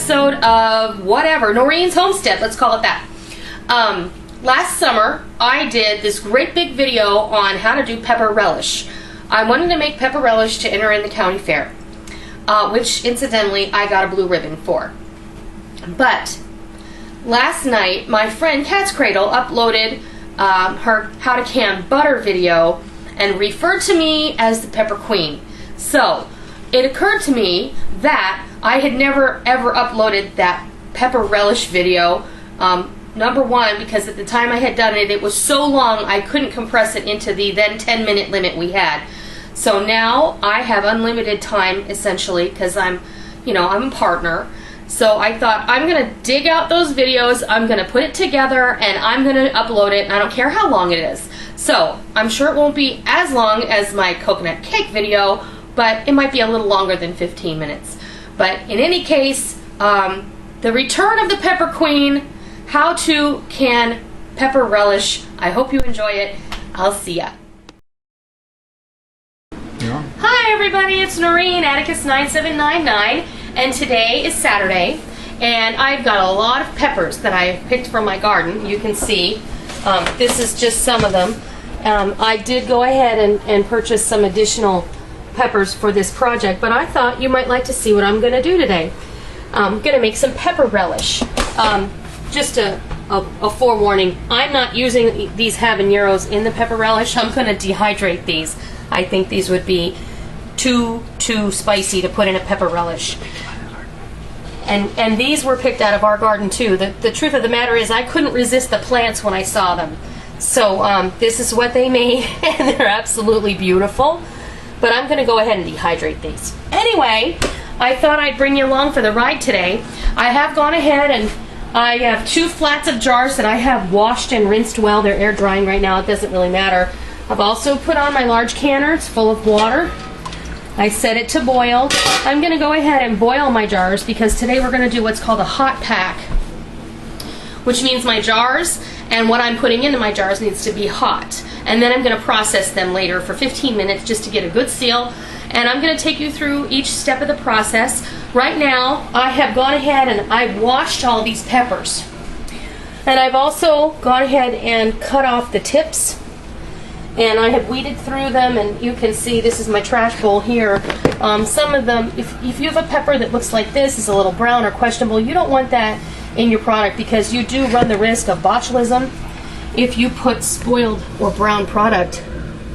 episode of whatever, Noreen's Homestead, let's call it that. Last summer, I did this great big video on how to do pepper relish. I wanted to make pepper relish to enter in the county fair, which incidentally I got a blue ribbon for. But last night, my friend Katzcradul uploaded her how to can butter video and referred to me as the Pepper Queen. So it occurred to me that I had never ever uploaded that pepper relish video. Number one, because at the time I had done it, it was so long I couldn't compress it into the then 10-minute limit we had. So now I have unlimited time essentially because I'm a partner. So I thought I'm gonna dig out those videos, I'm gonna put it together, and I'm gonna upload it, and I don't care how long it is. So I'm sure it won't be as long as my coconut cake video, but it might be a little longer than 15 minutes. But in any case, the return of the Pepper Queen, how to can pepper relish. I hope you enjoy it. I'll see ya. Yeah. Hi everybody, it's Noreen, Atticus9799, and today is Saturday, and I've got a lot of peppers that I picked from my garden. You can see, this is just some of them. I did go ahead and purchase some additional peppers for this project, but I thought you might like to see what I'm going to do today. I'm going to make some pepper relish. Just a forewarning, I'm not using these habaneros in the pepper relish. I'm going to dehydrate these. I think these would be too spicy to put in a pepper relish. And these were picked out of our garden too. The truth of the matter is I couldn't resist the plants when I saw them. So this is what they made, and they're absolutely beautiful. But I'm going to go ahead and dehydrate these. Anyway, I thought I'd bring you along for the ride today. I have gone ahead and I have 2 flats of jars that I have washed and rinsed well. They're air drying right now. It doesn't really matter. I've also put on my large canner. It's full of water. I set it to boil. I'm going to go ahead and boil my jars because today we're going to do what's called a hot pack, which means my jars and what I'm putting into my jars needs to be hot. And then I'm going to process them later for 15 minutes just to get a good seal. And I'm going to take you through each step of the process. Right now, I have gone ahead and I've washed all these peppers. And I've also gone ahead and cut off the tips. And I have weeded through them, and you can see this is my trash bowl here. Some of them, if you have a pepper that looks like this, is a little brown or questionable, you don't want that in your product because you do run the risk of botulism if you put spoiled or brown product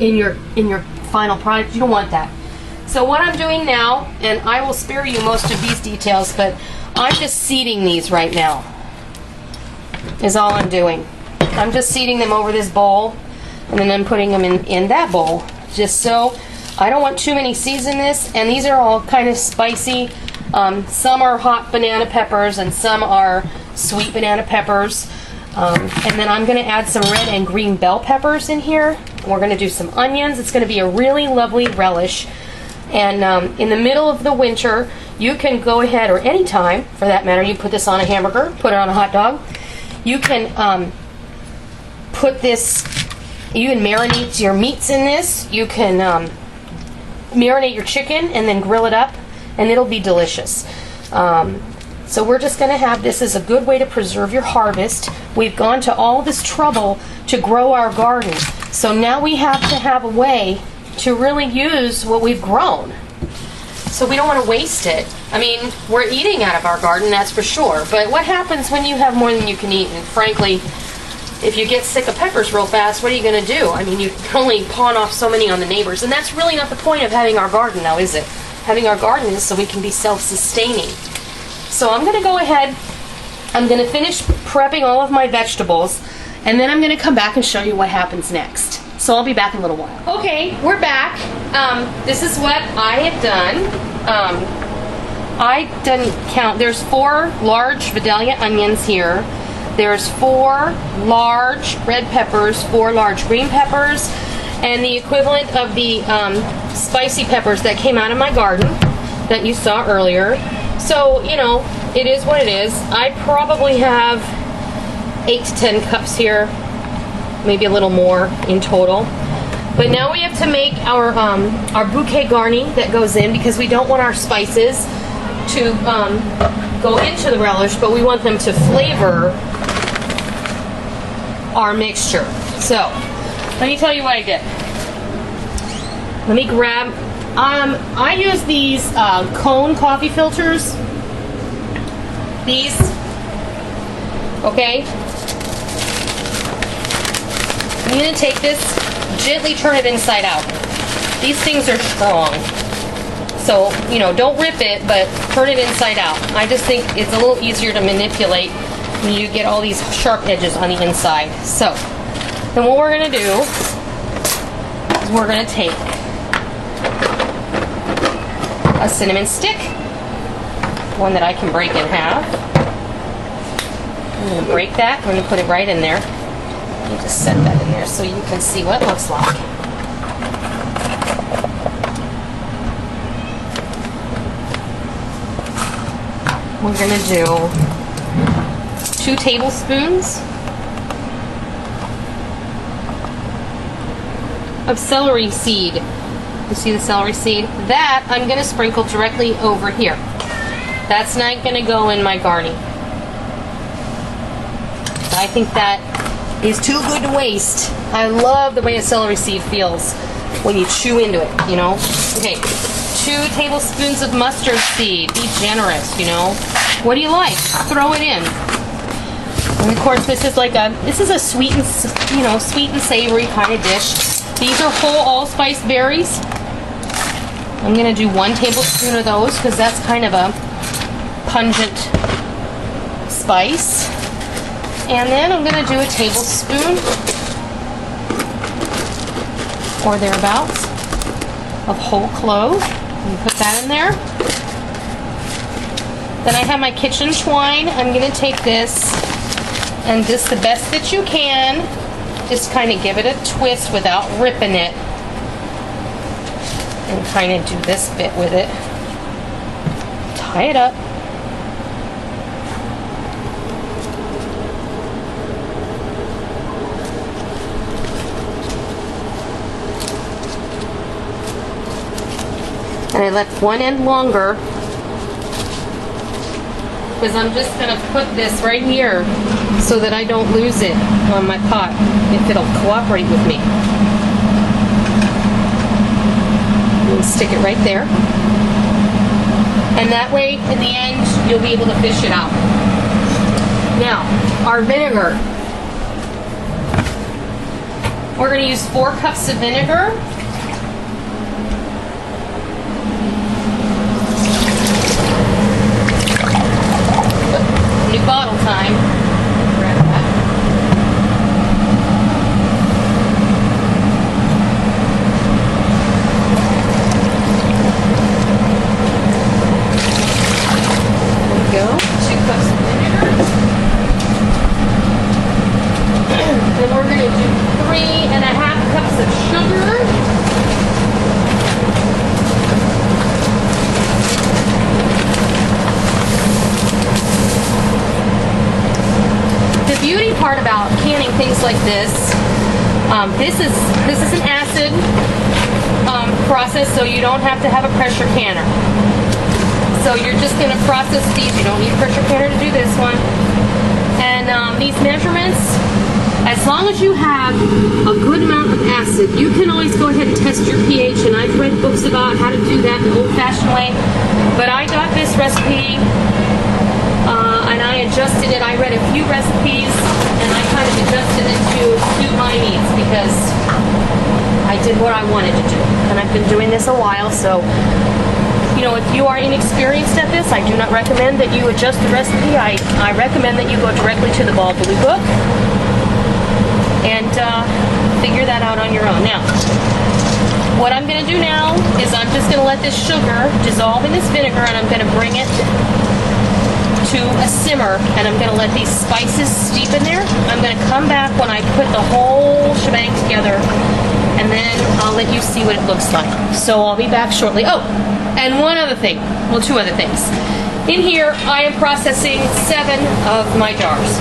in your final product. You don't want that. So what I'm doing now, and I will spare you most of these details, but I'm just seeding these right now, is all I'm doing. I'm just seeding them over this bowl, and then I'm putting them in that bowl, just so I don't want too many seeds in this. And these are all kind of spicy. Some are hot banana peppers and some are sweet banana peppers. And then I'm going to add some red and green bell peppers in here. We're going to do some onions. It's going to be a really lovely relish. And in the middle of the winter, you can go ahead, or any time for that matter, you put this on a hamburger, put it on a hot dog. You can put this, you can marinate your meats in this. You can marinate your chicken and then grill it up, and it'll be delicious. So we're just going to have this as a good way to preserve your harvest. We've gone to all this trouble to grow our garden. So now we have to have a way to really use what we've grown. So we don't want to waste it. I mean, we're eating out of our garden, that's for sure. But what happens when you have more than you can eat? And frankly, if you get sick of peppers real fast, what are you going to do? I mean, you can only pawn off so many on the neighbors. And that's really not the point of having our garden now, is it? Having our garden is so we can be self-sustaining. So I'm going to go ahead, I'm going to finish prepping all of my vegetables, and then I'm going to come back and show you what happens next. So I'll be back in a little while. Okay, we're back. This is what I have done. I didn't count. There's 4 large Vidalia onions here. There's 4 large red peppers, 4 large green peppers, and the equivalent of the spicy peppers that came out of my garden that you saw earlier. So, you know, it is what it is. I probably have 8 to 10 cups here, maybe a little more in total. But now we have to make our bouquet garni that goes in because we don't want our spices to go into the relish, but we want them to flavor our mixture. So, let me tell you what I did. Let me grab, I use these cone coffee filters. These, okay? I'm gonna take this, gently turn it inside out. These things are strong. So, you know, don't rip it, but turn it inside out. I just think it's a little easier to manipulate when you get all these sharp edges on the inside. So, then what we're gonna do is we're gonna take a cinnamon stick, one that I can break in half. I'm gonna break that, I'm gonna put it right in there. Let me just set that in there so you can see what it looks like. We're gonna do 2 tablespoons of celery seed. You see the celery seed? That I'm gonna sprinkle directly over here. That's not gonna go in my garni. I think that is too good to waste. I love the way a celery seed feels when you chew into it, you know? Okay, 2 tablespoons of mustard seed. Be generous, you know? What do you like? Throw it in. And of course, this is a sweet and, you know, sweet and savory kind of dish. These are whole allspice berries. I'm gonna do 1 tablespoon of those because that's kind of a pungent spice. And then I'm gonna do a tablespoon or thereabouts of whole clove. And put that in there. Then I have my kitchen twine. I'm gonna take this and just the best that you can, just kind of give it a twist without ripping it. And kind of do this bit with it. Tie it up. And I left one end longer because I'm just going to put this right here so that I don't lose it on my pot if it'll cooperate with me. And stick it right there. And that way, in the end, you'll be able to fish it out. Now, our vinegar. We're going to use 4 cups of vinegar. New bottle time. Grab that. There we go. 2 cups of vinegar. Then we're going to do 3.5 cups of sugar. The beauty part about canning things like this, this is an acid process, so you don't have to have a pressure canner. So you're just going to process these. You don't need a pressure canner to do this one. And these measurements, as long as you have a good amount of acid, you can always go ahead and test your pH, and I've read books about how to do that the old-fashioned way. But I got this recipe and I adjusted it. I read a few recipes and I kind of adjusted it to suit my needs because I did what I wanted to do. And I've been doing this a while, so you know, if you are inexperienced at this, I do not recommend that you adjust the recipe. I recommend that you go directly to the Ball Blue Book and figure that out on your own. Now, what I'm going to do now is I'm just going to let this sugar dissolve in this vinegar, and I'm going to bring it to a simmer, and I'm going to let these spices steep in there. I'm going to come back when I put the whole shebang together, and then I'll let you see what it looks like. So I'll be back shortly. Oh, and one other thing. Well, 2 other things. In here, I am processing 7 of my jars.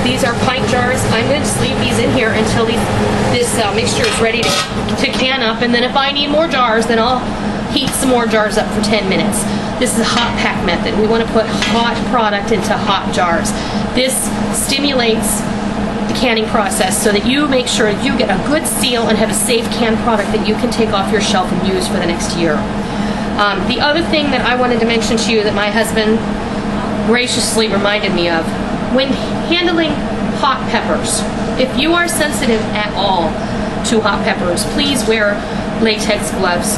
These are pint jars. I'm going to just leave these in here until this mixture is ready to can up, and then if I need more jars, then I'll heat some more jars up for 10 minutes. This is a hot pack method. We want to put hot product into hot jars. This stimulates the canning process so that you make sure you get a good seal and have a safe canned product that you can take off your shelf and use for the next year. The other thing that I wanted to mention to you that my husband graciously reminded me of, when handling hot peppers, if you are sensitive at all to hot peppers, please wear latex gloves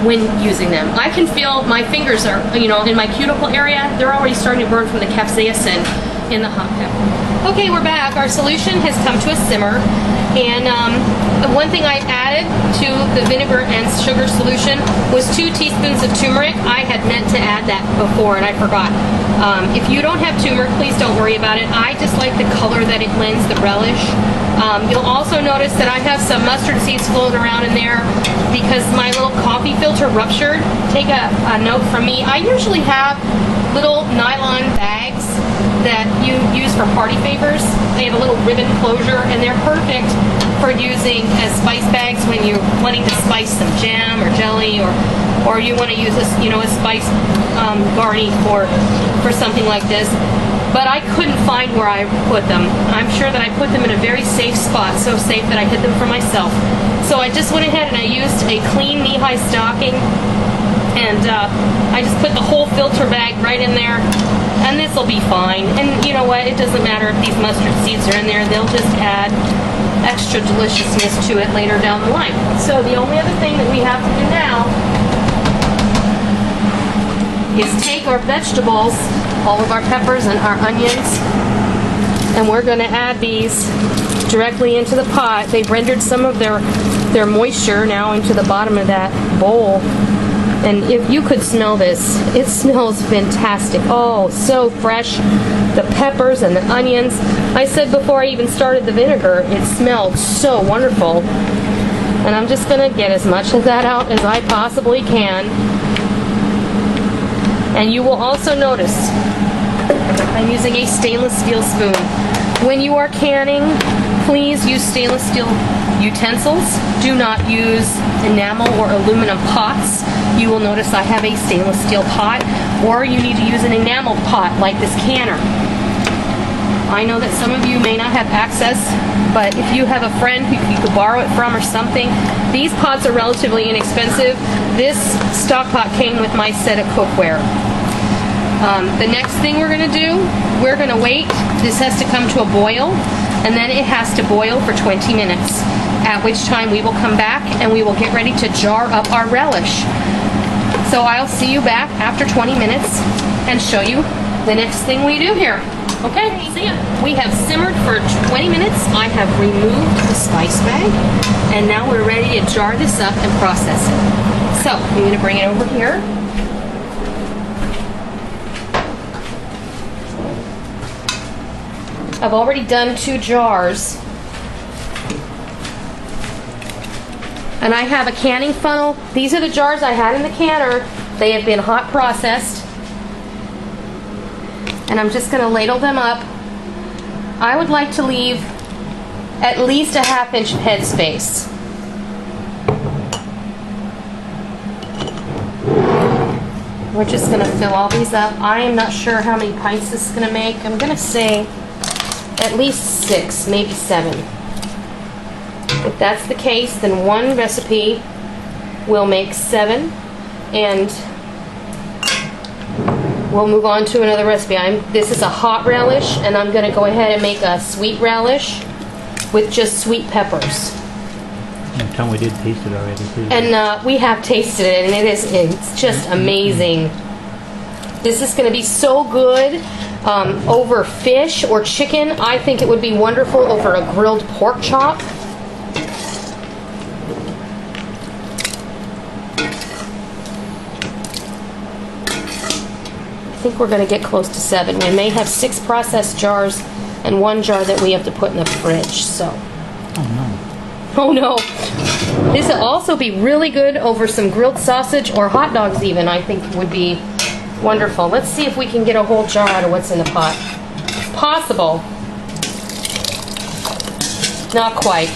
when using them. I can feel my fingers are, in my cuticle area, they're already starting to burn from the capsaicin in the hot pepper. Okay, we're back. Our solution has come to a simmer, and the one thing I added to the vinegar and sugar solution was 2 teaspoons of turmeric. I had meant to add that before and I forgot. If you don't have turmeric, please don't worry about it. I just like the color that it lends the relish. You'll also notice that I have some mustard seeds floating around in there because my little coffee filter ruptured. Take a note from me. I usually have little nylon bags that you use for party favors. They have a little ribbon closure and they're perfect for using as spice bags when you're wanting to spice some jam or jelly, or you want to use a spice garni for something like this. But I couldn't find where I put them. I'm sure that I put them in a very safe spot, so safe that I hid them for myself. So I just went ahead and I used a clean knee-high stocking, and I just put the whole filter bag right in there, and this will be fine. And you know what? It doesn't matter if these mustard seeds are in there. They'll just add extra deliciousness to it later down the line. So the only other thing that we have to do now is take our vegetables, all of our peppers and our onions, and we're going to add these directly into the pot. They've rendered some of their moisture now into the bottom of that bowl. And if you could smell this, it smells fantastic. Oh, so fresh. The peppers and the onions. I said before I even started the vinegar, it smelled so wonderful. And I'm just going to get as much of that out as I possibly can. And you will also notice I'm using a stainless steel spoon. When you are canning, please use stainless steel utensils. Do not use enamel or aluminum pots. You will notice I have a stainless steel pot, or you need to use an enamel pot like this canner. I know that some of you may not have access, but if you have a friend who you could borrow it from or something, these pots are relatively inexpensive. This stock pot came with my set of cookware. The next thing we're going to do, we're going to wait. This has to come to a boil, and then it has to boil for 20 minutes, at which time we will come back and we will get ready to jar up our relish. So I'll see you back after 20 minutes and show you the next thing we do here. Okay, see ya. We have simmered for 20 minutes. I have removed the spice bag, and now we're ready to jar this up and process it. So I'm going to bring it over here. I've already done 2 jars. And I have a canning funnel. These are the jars I had in the canner. They have been hot processed. And I'm just going to ladle them up. I would like to leave at least a 1/2 inch head space. We're just going to fill all these up. I am not sure how many pints this is going to make. I'm going to say at least 6, maybe 7. If that's the case, then one recipe will make 7, and we'll move on to another recipe. This is a hot relish, and I'm going to go ahead and make a sweet relish with just sweet peppers. Tom, we did taste it already too. And we have tasted it, and it's just amazing. This is going to be so good over fish or chicken. I think it would be wonderful over a grilled pork chop. I think we're going to get close to 7. We may have 6 processed jars and 1 jar that we have to put in the fridge. So. Oh no. This will also be really good over some grilled sausage or hot dogs even. I think would be wonderful. Let's see if we can get a whole jar out of what's in the pot. It's possible. Not quite.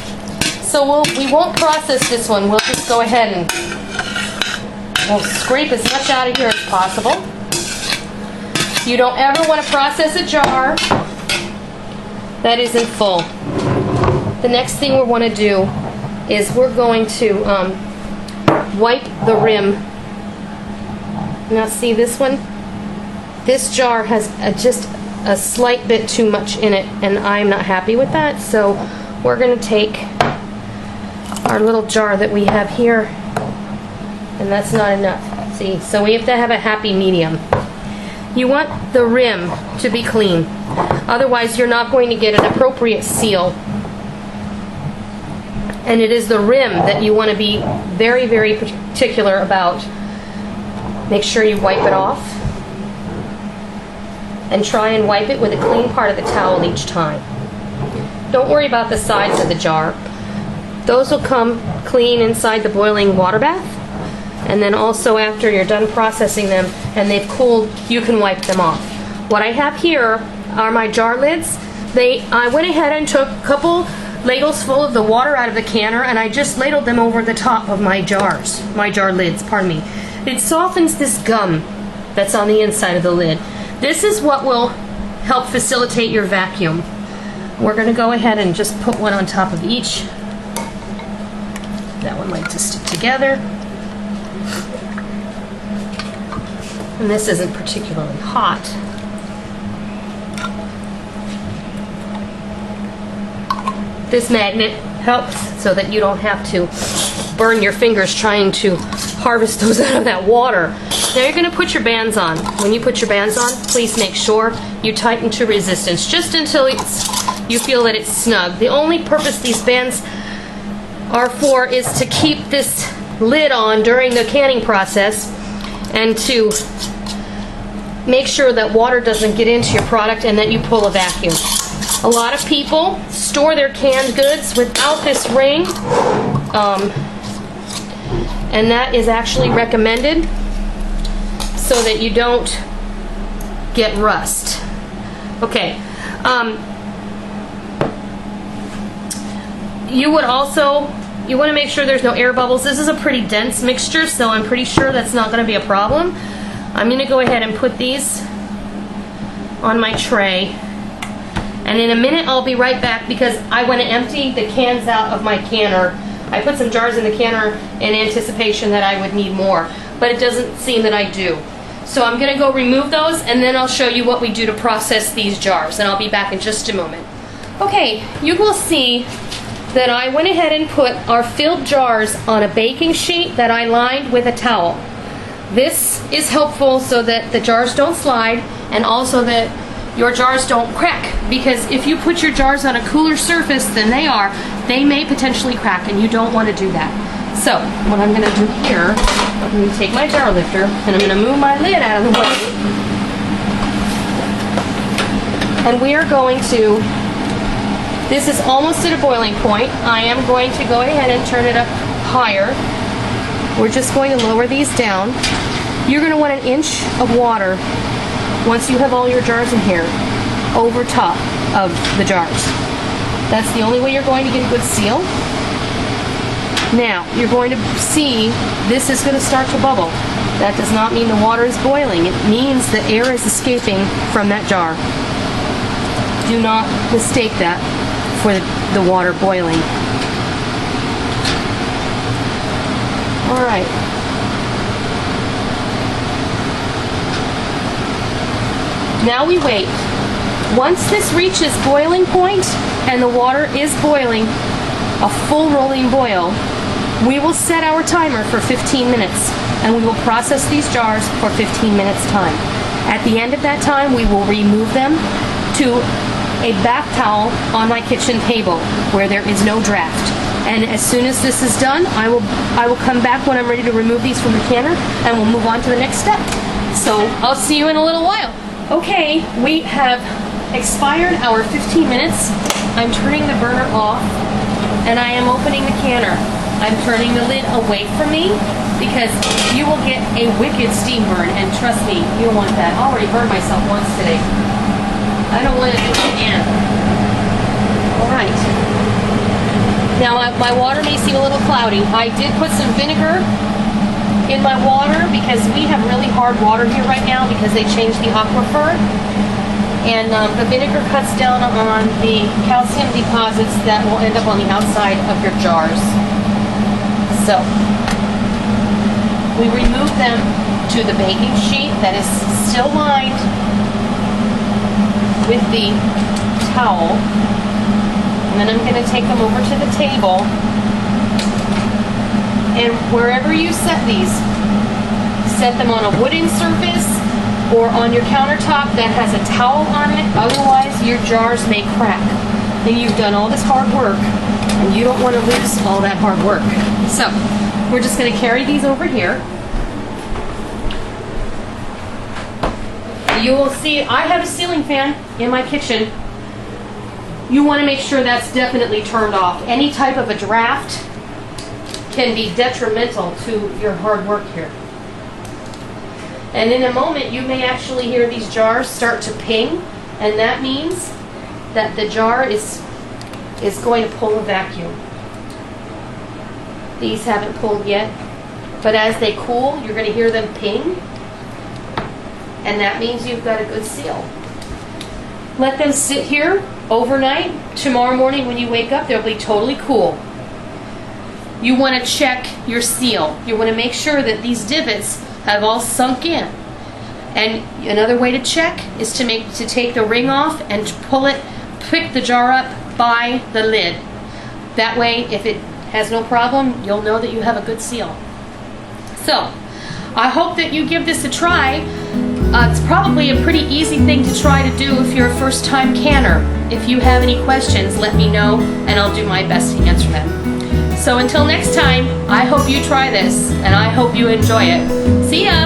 So we won't process this one. We'll just go ahead and we'll scrape as much out of here as possible. You don't ever want to process a jar that isn't full. The next thing we want to do is we're going to wipe the rim. Now see this one? This jar has just a slight bit too much in it, and I'm not happy with that, so we're going to take our little jar that we have here, and that's not enough. See, so we have to have a happy medium. You want the rim to be clean, otherwise you're not going to get an appropriate seal. And it is the rim that you want to be very, very particular about. Make sure you wipe it off, and try and wipe it with a clean part of the towel each time. Don't worry about the sides of the jar. Those will come clean inside the boiling water bath, and then also after you're done processing them and they've cooled, you can wipe them off. What I have here are my jar lids. I went ahead and took a couple ladles full of the water out of the canner, and I just ladled them over the top of my jar lids, pardon me. It softens this gum that's on the inside of the lid. This is what will help facilitate your vacuum. We're going to go ahead and just put one on top of each. That one likes to stick together. And this isn't particularly hot. This magnet helps so that you don't have to burn your fingers trying to harvest those out of that water. Now you're going to put your bands on. When you put your bands on, please make sure you tighten to resistance just until you feel that it's snug. The only purpose these bands are for is to keep this lid on during the canning process and to make sure that water doesn't get into your product and that you pull a vacuum. A lot of people store their canned goods without this ring, and that is actually recommended so that you don't get rust. Okay. You want to make sure there's no air bubbles. This is a pretty dense mixture, so I'm pretty sure that's not going to be a problem. I'm going to go ahead and put these on my tray, and in a minute I'll be right back because I want to empty the cans out of my canner. I put some jars in the canner in anticipation that I would need more, but it doesn't seem that I do. So I'm going to go remove those, and then I'll show you what we do to process these jars, and I'll be back in just a moment. Okay, you will see that I went ahead and put our filled jars on a baking sheet that I lined with a towel. This is helpful so that the jars don't slide, and also that your jars don't crack, because if you put your jars on a cooler surface than they may potentially crack, and you don't want to do that. So what I'm going to do here, I'm going to take my jar lifter and I'm going to move my lid out of the way, and we are going to, this is almost at a boiling point. I am going to go ahead and turn it up higher. We're just going to lower these down. You're going to want an inch of water once you have all your jars in here over top of the jars. That's the only way you're going to get a good seal. Now, you're going to see this is going to start to bubble. That does not mean the water is boiling. It means the air is escaping from that jar. Do not mistake that for the water boiling. All right. Now we wait. Once this reaches boiling point and the water is boiling, a full rolling boil, we will set our timer for 15 minutes and we will process these jars for 15 minutes time. At the end of that time, we will remove them to a bath towel on my kitchen table where there is no draft. And as soon as this is done, I will come back when I'm ready to remove these from the canner, and we'll move on to the next step. So I'll see you in a little while. Okay, we have expired our 15 minutes. I'm turning the burner off, and I am opening the canner. I'm turning the lid away from me because you will get a wicked steam burn, and trust me, you don't want that. I already burned myself once today. I don't want to do it again. All right. Now, my water may seem a little cloudy. I did put some vinegar in my water because we have really hard water here right now because they changed the aquifer. And the vinegar cuts down on the calcium deposits that will end up on the outside of your jars. So, we remove them to the baking sheet that is still lined with the towel. And then I'm going to take them over to the table. And wherever you set these, set them on a wooden surface or on your countertop that has a towel on it. Otherwise, your jars may crack. And you've done all this hard work, and you don't want to lose all that hard work. So, we're just going to carry these over here. You will see, I have a ceiling fan in my kitchen. You want to make sure that's definitely turned off. Any type of a draft can be detrimental to your hard work here. And in a moment, you may actually hear these jars start to ping, and that means that the jar is going to pull a vacuum. These haven't pulled yet, but as they cool, you're going to hear them ping, and that means you've got a good seal. Let them sit here overnight. Tomorrow morning when you wake up, they'll be totally cool. You want to check your seal. You want to make sure that these divots have all sunk in. And another way to check is to take the ring off and to pick the jar up by the lid. That way, if it has no problem, you'll know that you have a good seal. So, I hope that you give this a try. It's probably a pretty easy thing to try to do if you're a first-time canner. If you have any questions, let me know, and I'll do my best to answer them. So until next time, I hope you try this, and I hope you enjoy it. See ya!